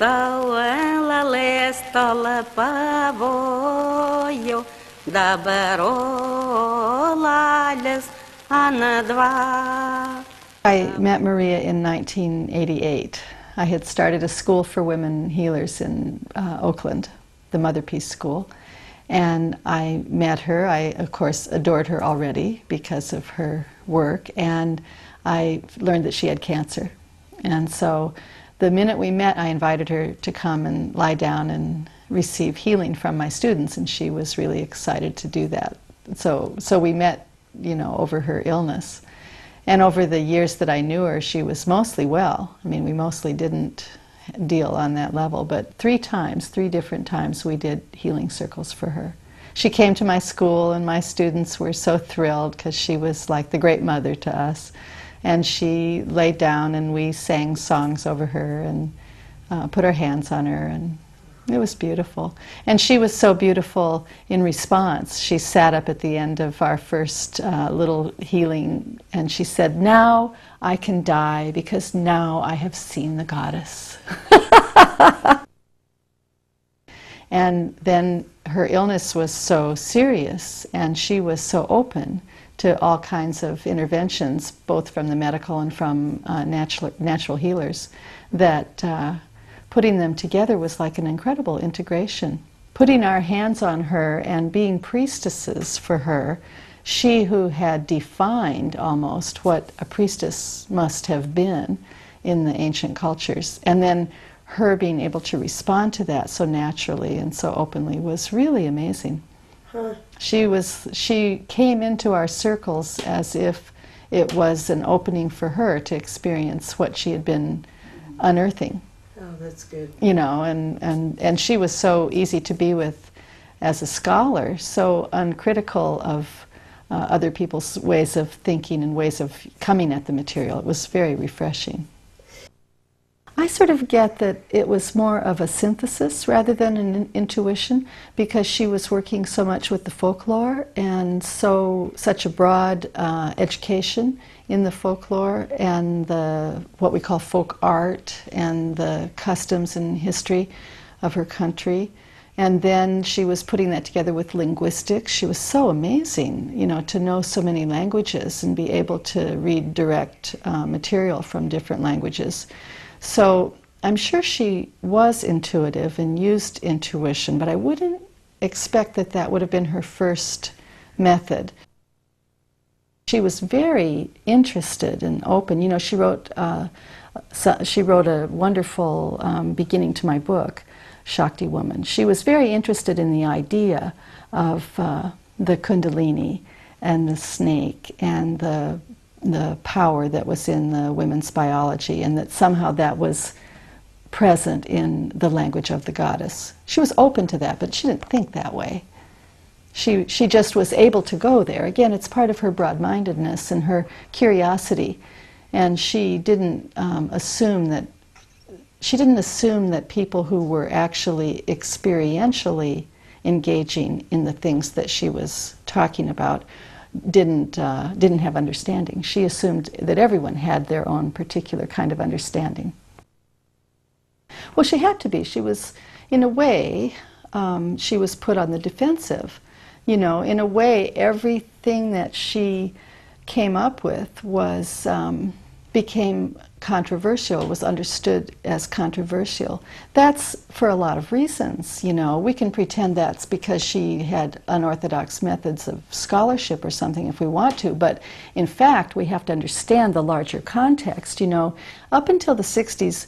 met Marija in 1988. I had started a school for women healers in Oakland, the Mother Peace School, and I met her. I, of course, adored her already because of her work, and I learned that she had cancer. And so the minute we met, I invited her to come and lie down and receive healing from my students, and she was really excited to do that. So we met, you know, over her illness. And over the years that I knew her, she was mostly well. I mean, we mostly didn't deal on that level, but 3 different times, we did healing circles for her. She came to my school, and my students were so thrilled because she was like the great mother to us. And she laid down, and we sang songs over her and put our hands on her, and it was beautiful. And she was so beautiful in response. She sat up at the end of our first little healing, and she said, "Now I can die because now I have seen the goddess." And then her illness was so serious, and she was so open to all kinds of interventions, both from the medical and from natural healers, that putting them together was like an incredible integration. Putting our hands on her and being priestesses for her, she who had defined almost what a priestess must have been in the ancient cultures, and then her being able to respond to that so naturally and so openly was really amazing. Huh. She came into our circles as if it was an opening for her to experience what she had been unearthing. Oh, that's good. You know, and she was so easy to be with as a scholar, so uncritical of other people's ways of thinking and ways of coming at the material. It was very refreshing. I sort of get that it was more of a synthesis rather than an intuition, because she was working so much with the folklore and such a broad education in the folklore and what we call folk art and the customs and history of her country. And then she was putting that together with linguistics. She was so amazing, you know, to know so many languages and be able to read direct material from different languages. So I'm sure she was intuitive and used intuition, but I wouldn't expect that that would have been her first method. She was very interested and open. You know, she wrote a wonderful beginning to my book, Shakti Woman. She was very interested in the idea of the Kundalini and the snake and the power that was in the women's biology, and that somehow that was present in the language of the goddess. She was open to that, but she didn't think that way. She just was able to go there. Again, it's part of her broad-mindedness and her curiosity, and she didn't assume that people who were actually experientially engaging in the things that she was talking about didn't have understanding. She assumed that everyone had their own particular kind of understanding. Well, she had to be. She was, in a way, she was put on the defensive. You know, in a way, everything that she came up with was became controversial, was understood as controversial. That's for a lot of reasons, you know. We can pretend that's because she had unorthodox methods of scholarship or something if we want to, but in fact we have to understand the larger context, you know. Up until the 60s,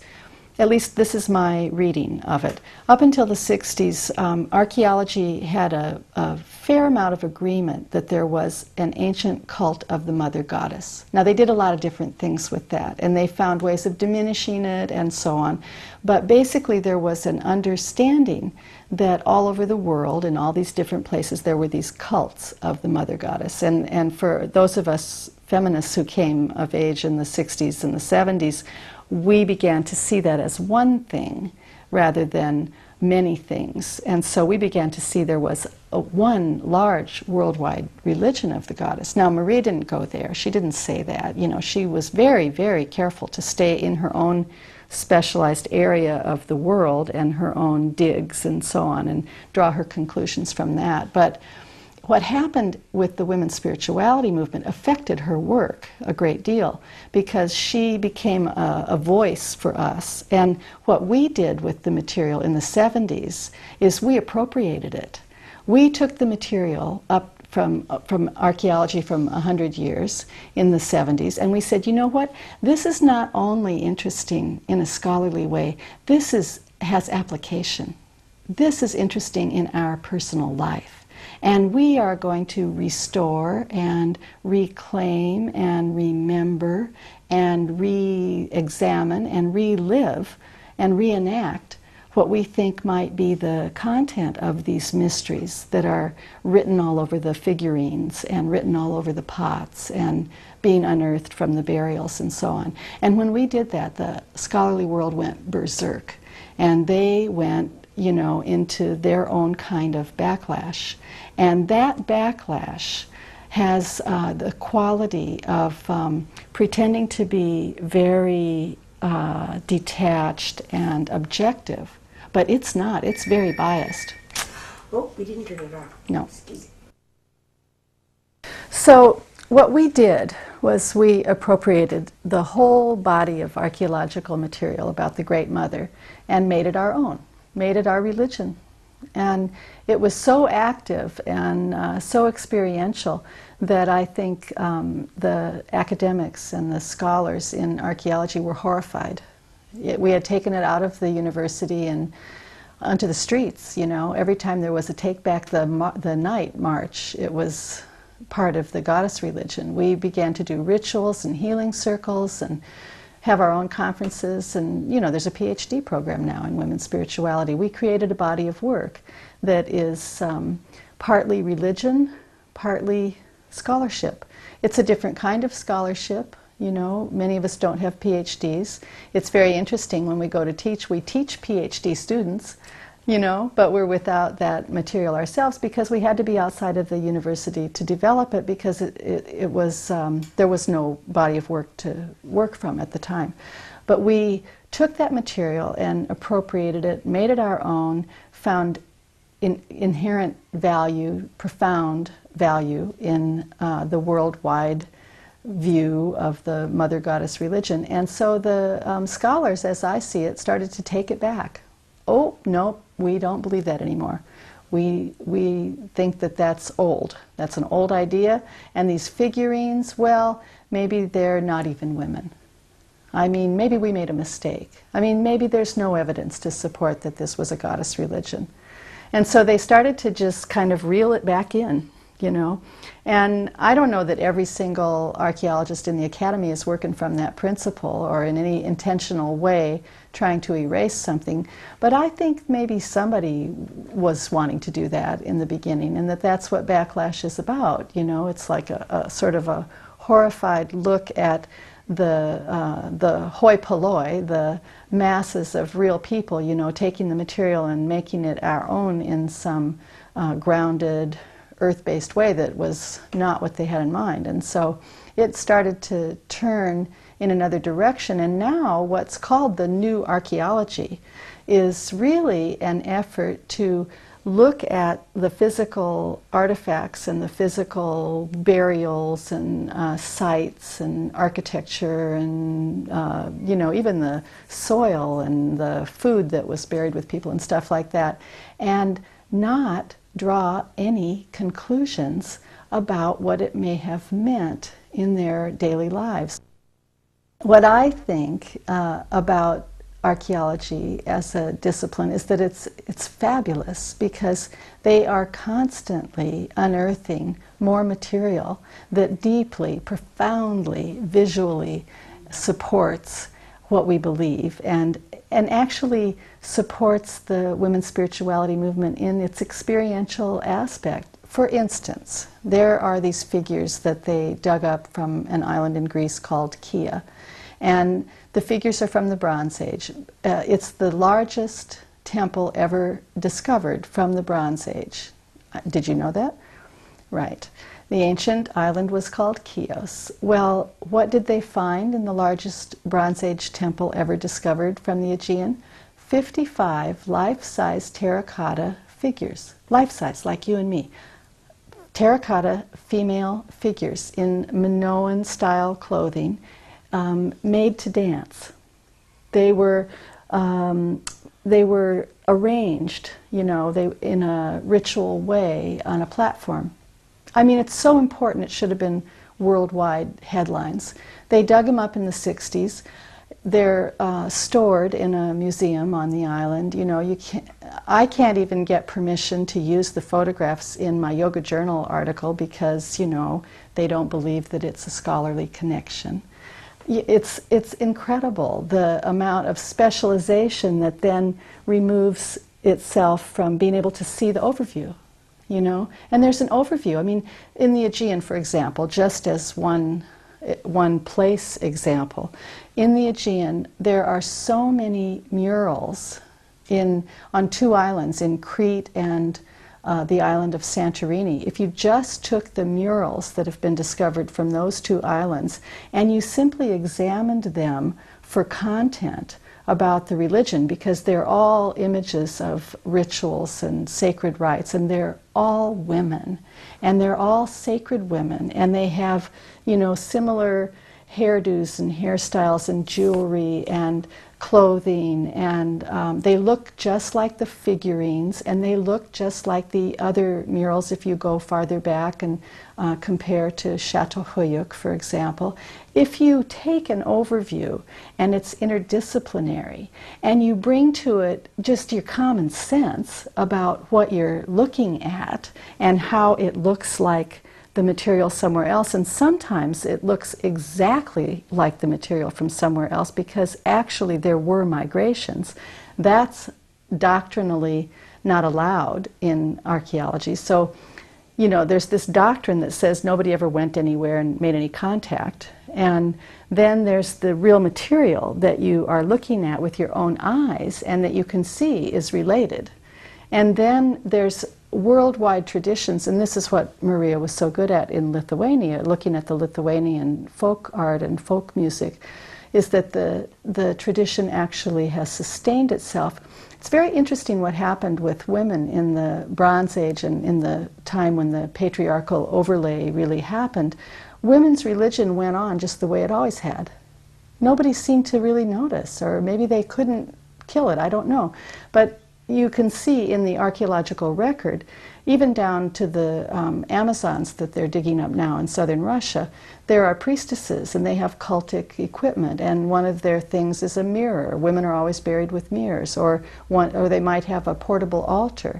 at least this is my reading of it, up until the 60s, archaeology had a fair amount of agreement that there was an ancient cult of the mother goddess. Now, they did a lot of different things with that, and they found ways of diminishing it and so on. But basically there was an understanding that all over the world, in all these different places, there were these cults of the mother goddess. And for those of us feminists who came of age in the 60s and the 70s, we began to see that as one thing rather than many things. And so we began to see there was one large worldwide religion of the goddess. Now, Marija didn't go there. She didn't say that. You know, she was very, very careful to stay in her own specialized area of the world and her own digs and so on, and draw her conclusions from that. But what happened with the women's spirituality movement affected her work a great deal, because she became a voice for us. And what we did with the material in the 70s is we appropriated it. We took the material up from archaeology from 100 years in the 70s, and we said, you know what, this is not only interesting in a scholarly way, this has application. This is interesting in our personal life. And we are going to restore and reclaim and remember and re-examine and relive and reenact what we think might be the content of these mysteries that are written all over the figurines and written all over the pots and being unearthed from the burials and so on. And when we did that, the scholarly world went berserk, and they went, you know, into their own kind of backlash. And that backlash has the quality of pretending to be very detached and objective. But it's not. It's very biased. Oh, we didn't turn it on. No. Excuse me. So what we did was we appropriated the whole body of archaeological material about the Great Mother and made it our own, made it our religion. And it was so active and so experiential that I think the academics and the scholars in archaeology were horrified. We had taken it out of the university and onto the streets, you know. Every time there was a Take Back the Night march, it was part of the goddess religion. We began to do rituals and healing circles and have our own conferences, and you know, there's a PhD program now in women's spirituality. We created a body of work that is partly religion, partly scholarship. It's a different kind of scholarship. You know, many of us don't have PhDs. It's very interesting when we go to teach. We teach PhD students, you know, but we're without that material ourselves because we had to be outside of the university to develop it, because it was, there was no body of work to work from at the time. But we took that material and appropriated it, made it our own, found inherent value, profound value in the worldwide view of the mother goddess religion. And so the scholars, as I see it, started to take it back. Oh, no, we don't believe that anymore. We think that that's old. That's an old idea. And these figurines, well, maybe they're not even women. I mean, maybe we made a mistake. I mean, maybe there's no evidence to support that this was a goddess religion. And so they started to just kind of reel it back in, you know. And I don't know that every single archaeologist in the academy is working from that principle or in any intentional way trying to erase something, but I think maybe somebody was wanting to do that in the beginning, and that's what backlash is about, you know. It's like a sort of a horrified look at the hoi polloi, the masses of real people, you know, taking the material and making it our own in some grounded, earth-based way that was not what they had in mind. And so it started to turn in another direction, and now what's called the new archaeology is really an effort to look at the physical artifacts and the physical burials and sites and architecture and you know, even the soil and the food that was buried with people and stuff like that, and not draw any conclusions about what it may have meant in their daily lives. What I think about archaeology as a discipline is that it's fabulous, because they are constantly unearthing more material that deeply, profoundly, visually supports what we believe, and actually supports the women's spirituality movement in its experiential aspect. For instance, there are these figures that they dug up from an island in Greece called Kea, and the figures are from the Bronze Age. It's the largest temple ever discovered from the Bronze Age. Did you know that? Right. The ancient island was called Chios. Well, what did they find in the largest Bronze Age temple ever discovered from the Aegean? 55 life-size terracotta figures. Life-size, like you and me. Terracotta female figures in Minoan-style clothing, made to dance. They were arranged, you know, in a ritual way on a platform. I mean, it's so important, it should have been worldwide headlines. They dug them up in the 60s. They're stored in a museum on the island. You know, I can't even get permission to use the photographs in my Yoga Journal article because, you know, they don't believe that it's a scholarly connection. It's incredible, the amount of specialization that then removes itself from being able to see the overview, you know? And there's an overview. I mean, in the Aegean, for example, just as one place example, in the Aegean, there are so many murals on two islands, in Crete and the island of Santorini. If you just took the murals that have been discovered from those two islands and you simply examined them for content about the religion, because they're all images of rituals and sacred rites, and they're all women, and they're all sacred women, and they have, you know, similar hairdos and hairstyles and jewelry and clothing, and they look just like the figurines, and they look just like the other murals if you go farther back and compare to Çatalhöyük, for example. If you take an overview and it's interdisciplinary and you bring to it just your common sense about what you're looking at and how it looks like the material somewhere else, and sometimes it looks exactly like the material from somewhere else because actually there were migrations. That's doctrinally not allowed in archaeology. So, you know, there's this doctrine that says nobody ever went anywhere and made any contact. And then there's the real material that you are looking at with your own eyes and that you can see is related. And then there's worldwide traditions, and this is what Marija was so good at in Lithuania, looking at the Lithuanian folk art and folk music, is that the tradition actually has sustained itself. It's very interesting what happened with women in the Bronze Age and in the time when the patriarchal overlay really happened. Women's religion went on just the way it always had. Nobody seemed to really notice, or maybe they couldn't kill it, I don't know. But you can see in the archaeological record, even down to the Amazons that they're digging up now in southern Russia, there are priestesses and they have cultic equipment, and one of their things is a mirror. Women are always buried with mirrors, or they might have a portable altar.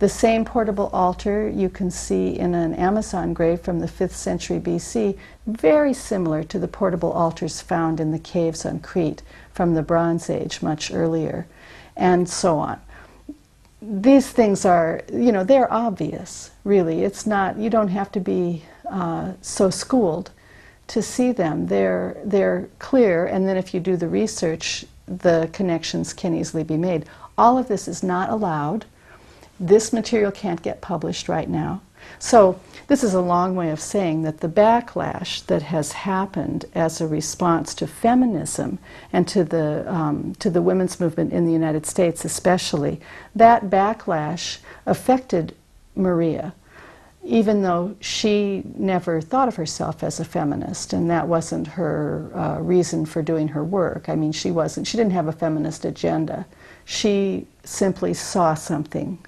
The same portable altar you can see in an Amazon grave from the 5th century BC, very similar to the portable altars found in the caves on Crete from the Bronze Age much earlier, and so on. These things are, you know, they're obvious, really. It's not, you don't have to be so schooled to see them. They're clear, and then if you do the research, the connections can easily be made. All of this is not allowed. This material can't get published right now. So this is a long way of saying that the backlash that has happened as a response to feminism and to the women's movement in the United States especially, that backlash affected Marija, even though she never thought of herself as a feminist, and that wasn't her reason for doing her work. I mean, she didn't have a feminist agenda. She simply saw something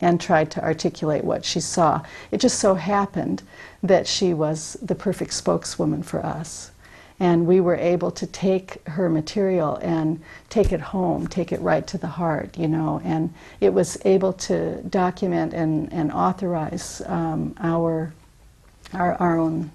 and tried to articulate what she saw. It just so happened that she was the perfect spokeswoman for us. And we were able to take her material and take it home, take it right to the heart, you know, and it was able to document and authorize our own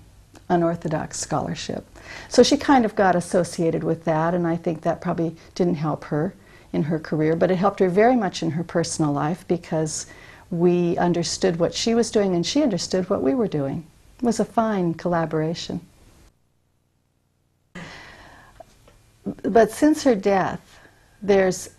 unorthodox scholarship. So she kind of got associated with that, and I think that probably didn't help her in her career, but it helped her very much in her personal life because we understood what she was doing and she understood what we were doing. It was a fine collaboration. But since her death, there's,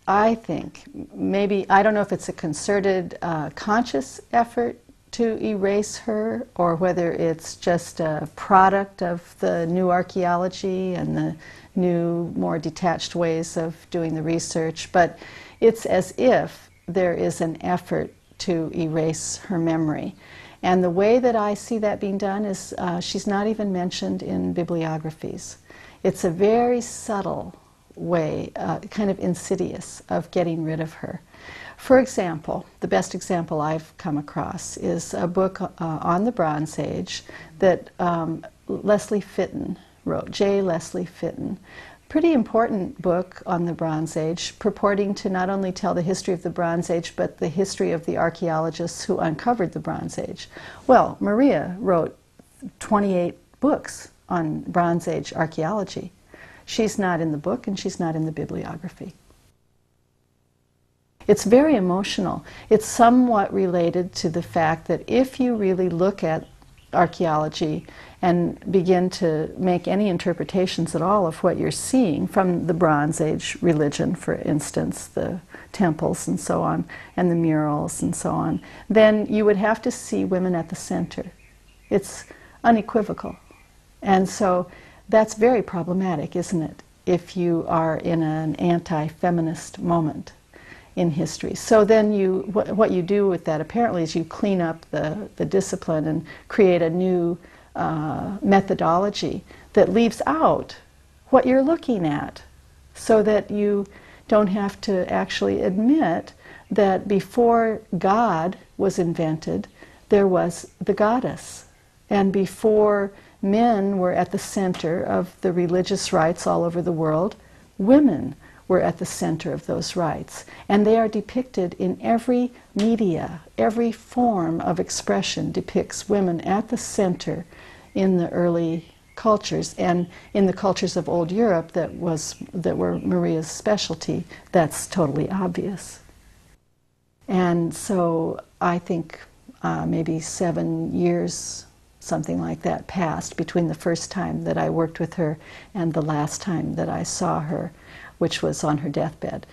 I think, maybe, I don't know if it's a concerted, conscious effort to erase her, or whether it's just a product of the new archaeology and the new, more detached ways of doing the research, but it's as if there is an effort to erase her memory. And the way that I see that being done is she's not even mentioned in bibliographies. It's a very subtle way, kind of insidious, of getting rid of her. For example, the best example I've come across is a book on the Bronze Age that Leslie Fitton wrote, J. Leslie Fitton. Pretty important book on the Bronze Age, purporting to not only tell the history of the Bronze Age, but the history of the archaeologists who uncovered the Bronze Age. Well, Marija wrote 28 books on Bronze Age archaeology. She's not in the book and she's not in the bibliography. It's very emotional. It's somewhat related to the fact that if you really look at archaeology and begin to make any interpretations at all of what you're seeing from the Bronze Age religion, for instance, the temples and so on, and the murals and so on, then you would have to see women at the center. It's unequivocal. And so that's very problematic, isn't it, if you are in an anti-feminist moment in history. So then what you do with that apparently is you clean up the discipline and create a new methodology that leaves out what you're looking at, so that you don't have to actually admit that before God was invented, there was the goddess. And before men were at the center of the religious rites all over the world, women were at the center of those rites. And they are depicted in every media. Every form of expression depicts women at the center in the early cultures. And in the cultures of old Europe that were Marija's specialty, that's totally obvious. And so I think maybe 7 years, something like that, passed between the first time that I worked with her and the last time that I saw her, which was on her deathbed.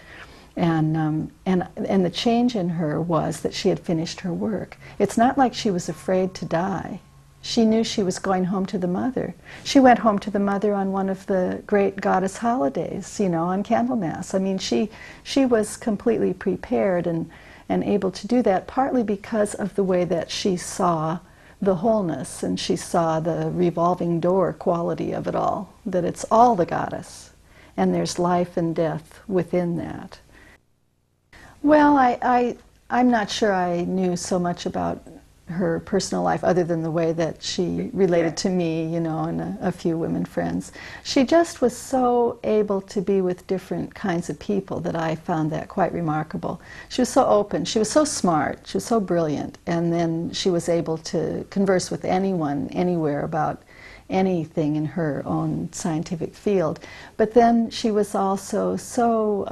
And the change in her was that she had finished her work. It's not like she was afraid to die. She knew she was going home to the Mother. She went home to the Mother on one of the great goddess holidays, you know, on Candlemas. I mean, she was completely prepared and able to do that, partly because of the way that she saw the wholeness, and she saw the revolving door quality of it all, that it's all the goddess, and there's life and death within that. Well, I'm not sure I knew so much about her personal life other than the way that she related to me, you know, and a few women friends. She just was so able to be with different kinds of people that I found that quite remarkable. She was so open, she was so smart, she was so brilliant, and then she was able to converse with anyone, anywhere about anything in her own scientific field. But then she was also so,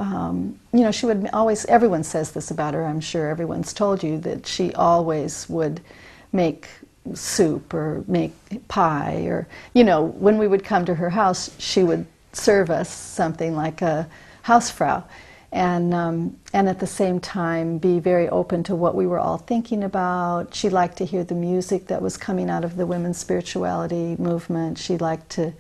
you know, she would always, everyone says this about her, I'm sure everyone's told you, that she always would make soup or make pie, or, you know, when we would come to her house, she would serve us something like a Hausfrau. And at the same time be very open to what we were all thinking about. She liked to hear the music that was coming out of the women's spirituality movement. She liked to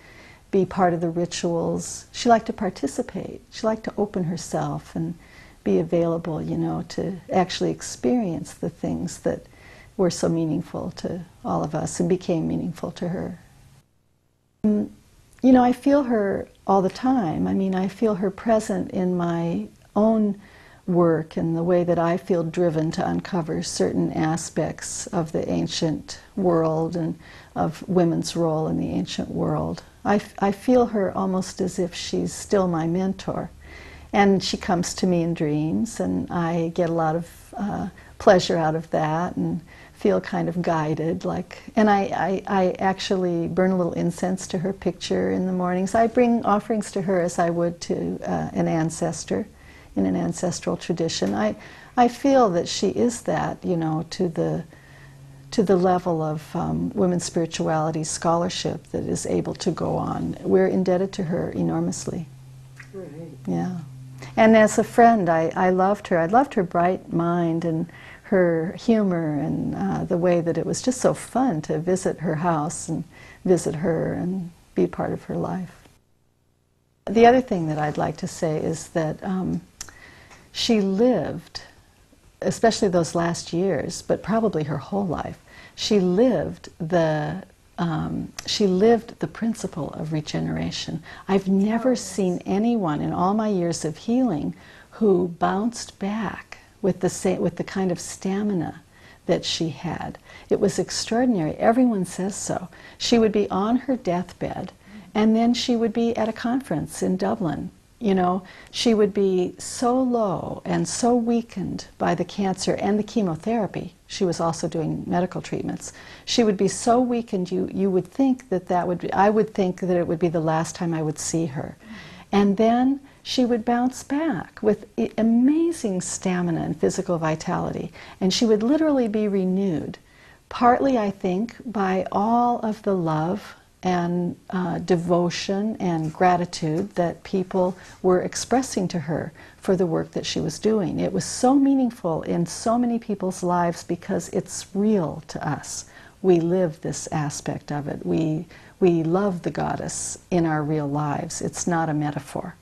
be part of the rituals. She liked to participate. She liked to open herself and be available, you know, to actually experience the things that were so meaningful to all of us and became meaningful to her. You know, I feel her all the time. I mean, I feel her present in my own work and the way that I feel driven to uncover certain aspects of the ancient world and of women's role in the ancient world. I feel her almost as if she's still my mentor. And she comes to me in dreams, and I get a lot of pleasure out of that and feel kind of guided. And I actually burn a little incense to her picture in the mornings. I bring offerings to her as I would to an ancestor in an ancestral tradition. I feel that she is that, you know, to the level of women's spirituality scholarship that is able to go on. We're indebted to her enormously. Right. Yeah. And as a friend, I loved her. I loved her bright mind and her humor and the way that it was just so fun to visit her house and visit her and be part of her life. The other thing that I'd like to say is that she lived, especially those last years, but probably her whole life, she lived the principle of regeneration. I've never seen anyone in all my years of healing who bounced back with the kind of stamina that she had. It was extraordinary. Everyone says so. She would be on her deathbed, and then she would be at a conference in Dublin. You know, she would be so low and so weakened by the cancer and the chemotherapy. She was also doing medical treatments. She would be so weakened, you would think that would be, I would think that it would be the last time I would see her. And then she would bounce back with amazing stamina and physical vitality. And she would literally be renewed, partly, I think, by all of the love and devotion and gratitude that people were expressing to her for the work that she was doing. It was so meaningful in so many people's lives because it's real to us. We live this aspect of it. We love the goddess in our real lives. It's not a metaphor.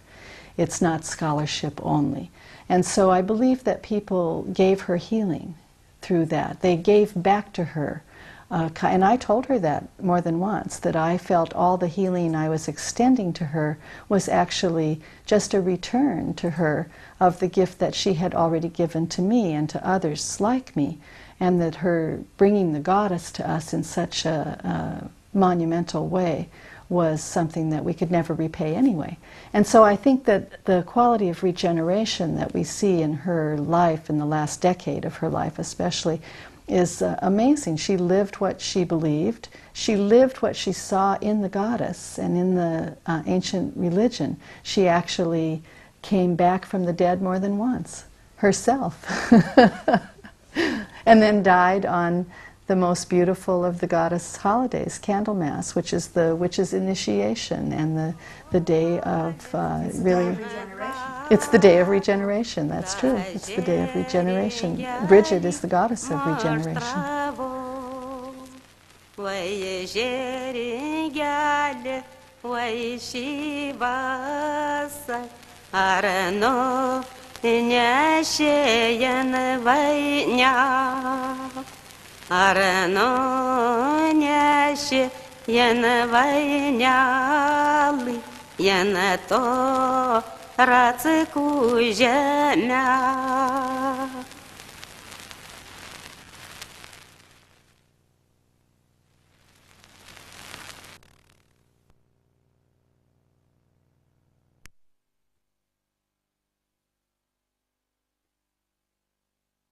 It's not scholarship only. And so I believe that people gave her healing through that. They gave back to her. And I told her that more than once, that I felt all the healing I was extending to her was actually just a return to her of the gift that she had already given to me and to others like me, and that her bringing the goddess to us in such a monumental way was something that we could never repay anyway. And so I think that the quality of regeneration that we see in her life, in the last decade of her life especially, is amazing. She lived what she believed. She lived what she saw in the goddess and in the ancient religion. She actually came back from the dead more than once, herself. And then died on the most beautiful of the goddess holidays, Candlemas, which is the witch's initiation and the day of really... It's the day of regeneration, that's true. It's the day of regeneration. Bridget is the goddess of regeneration. Racyku ziemia,